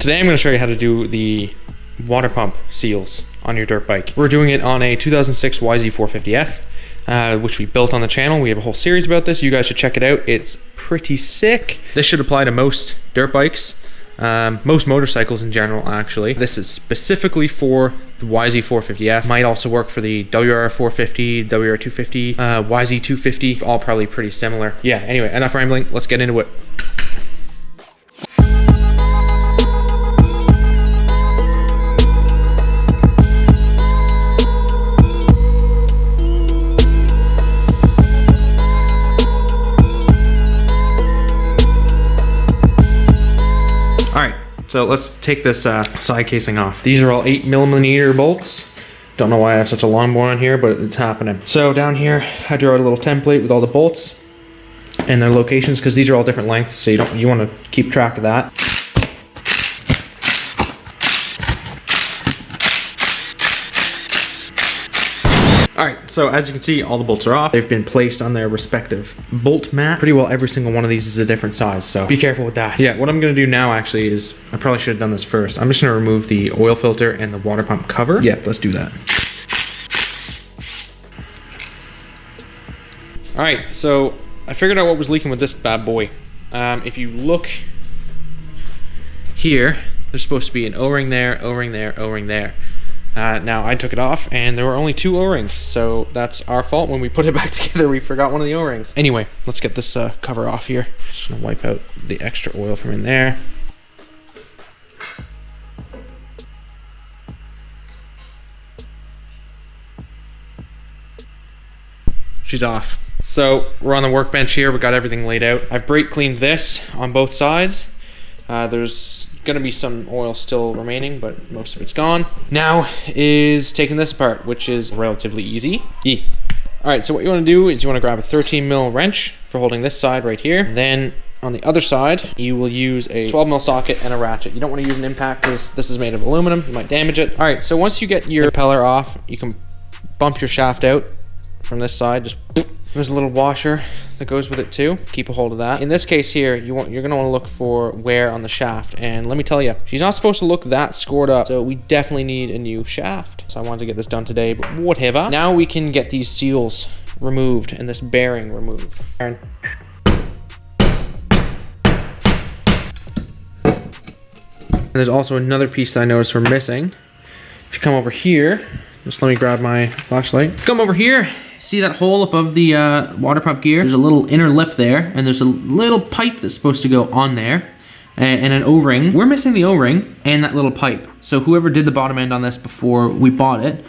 Today I'm going to show you how to do the water pump seals on your dirt bike. We're doing it on a 2006 YZ450F, which we built on the channel. We have a whole series about this. You guys should check it out. It's pretty sick. This should apply to most dirt bikes, most motorcycles in general, actually. This is specifically for the YZ450F. Might also work for the WR450, WR250, YZ250, all probably pretty similar. Yeah, anyway, enough rambling. Let's get into it. So let's take this side casing off. These are all 8mm bolts. Don't know why I have such a long one on here, but it's happening. So down here, I drew out a little template with all the bolts and their locations, because these are all different lengths, so you want to keep track of that. Alright, so as you can see, all the bolts are off. They've been placed on their respective bolt mat. Pretty well every single one of these is a different size, so be careful with that. Yeah, what I'm going to do now actually is, I probably should have done this first. I'm just going to remove the oil filter and the water pump cover. Yeah, let's do that. Alright, so I figured out what was leaking with this bad boy. If you look here, there's supposed to be an O-ring there, O-ring there, O-ring there. Now I took it off and there were only 2 O-rings, so that's our fault. When we put it back together, we forgot one of the O-rings. Anyway, let's get this cover off here. Just gonna wipe out the extra oil from in there. She's off. So we're on the workbench here. We got everything laid out. I've brake cleaned this on both sides. There's gonna be some oil still remaining, but most of it's gone. Now is taking this apart, which is relatively easy. All right, so what you wanna do is you wanna grab a 13mm wrench for holding this side right here. Then on the other side, you will use a 12mm socket and a ratchet. You don't wanna use an impact because this is made of aluminum, you might damage it. All right, so once you get your impeller off, you can bump your shaft out from this side, just there's a little washer that goes with it too. Keep a hold of that. In this case here, you're gonna want to look for wear on the shaft. And let me tell you, she's not supposed to look that scored up. So we definitely need a new shaft. So I wanted to get this done today, but whatever. Now we can get these seals removed and this bearing removed. And there's also another piece that I noticed we're missing. If you come over here, just let me grab my flashlight. Come over here. See that hole above the water pump gear? There's a little inner lip there, and there's a little pipe that's supposed to go on there, and an O-ring. We're missing the O-ring and that little pipe. So whoever did the bottom end on this before we bought it,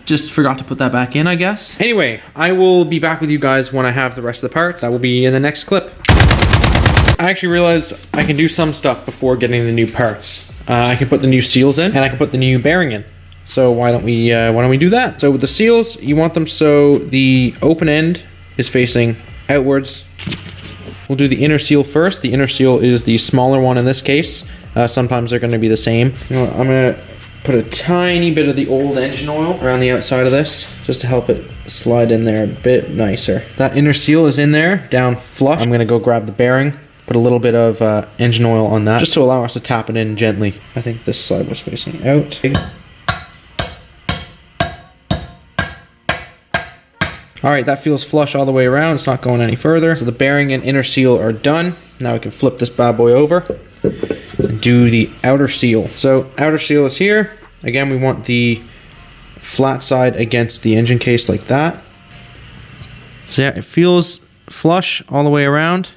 just forgot to put that back in, I guess. Anyway, I will be back with you guys when I have the rest of the parts. That will be in the next clip. I actually realized I can do some stuff before getting the new parts. I can put the new seals in, and I can put the new bearing in. So why don't we do that? So with the seals, you want them so the open end is facing outwards. We'll do the inner seal first. The inner seal is the smaller one in this case. Sometimes they're gonna be the same. You know what, I'm gonna put a tiny bit of the old engine oil around the outside of this, just to help it slide in there a bit nicer. That inner seal is in there, down flush. I'm gonna go grab the bearing, put a little bit of engine oil on that, just to allow us to tap it in gently. I think this side was facing out. All right, that feels flush all the way around. It's not going any further. So the bearing and inner seal are done. Now we can flip this bad boy over and do the outer seal. So outer seal is here. Again, we want the flat side against the engine case like that. So yeah, it feels flush all the way around.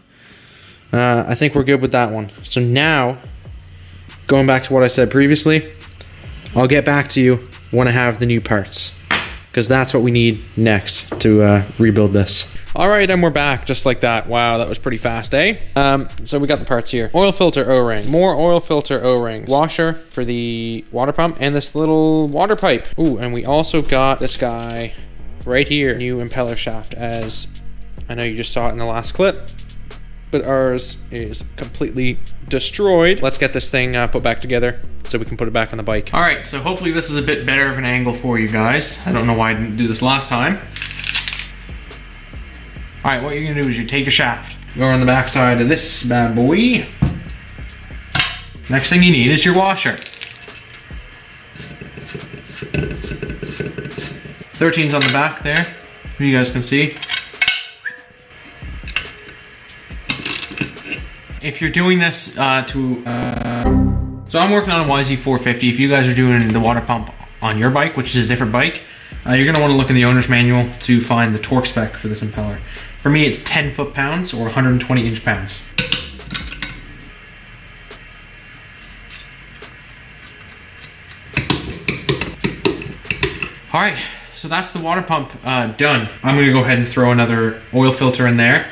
I think we're good with that one. So now, going back to what I said previously, I'll get back to you when I have the new parts, because that's what we need next to rebuild this. All right, and we're back just like that. Wow, that was pretty fast, eh? So we got the parts here. Oil filter O-ring, more oil filter O-rings, washer for the water pump, and this little water pipe. Ooh, and we also got this guy right here, new impeller shaft, as I know you just saw it in the last clip, but ours is completely destroyed. Let's get this thing put back together so we can put it back on the bike. All right, so hopefully this is a bit better of an angle for you guys. I don't know why I didn't do this last time. All right, what you're gonna do is you take a shaft, go on the back side of this bad boy, Next thing you need is your washer. 13's on the back there, you guys can see. If you're doing this so I'm working on a YZ450. If you guys are doing the water pump on your bike, which is a different bike, you're gonna wanna look in the owner's manual to find the torque spec for this impeller. For me, it's 10 foot-pounds or 120 inch-pounds. All right, so that's the water pump done. I'm gonna go ahead and throw another oil filter in there.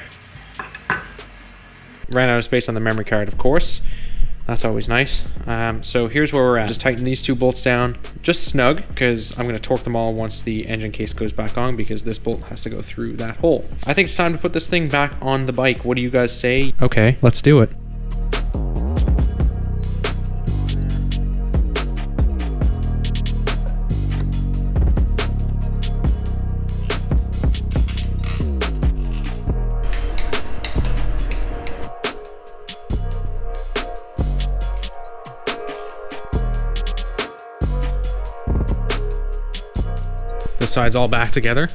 Ran out of space on the memory card, of course. That's always nice. So here's where we're at. Just tighten these two bolts down, just snug, because I'm gonna torque them all once the engine case goes back on, because this bolt has to go through that hole. I think it's time to put this thing back on the bike. What do you guys say? Okay, let's do it. This side's all back together.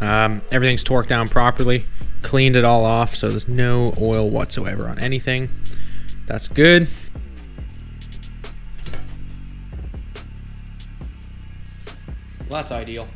Everything's torqued down properly. Cleaned it all off, so there's no oil whatsoever on anything. That's good. Well, that's ideal.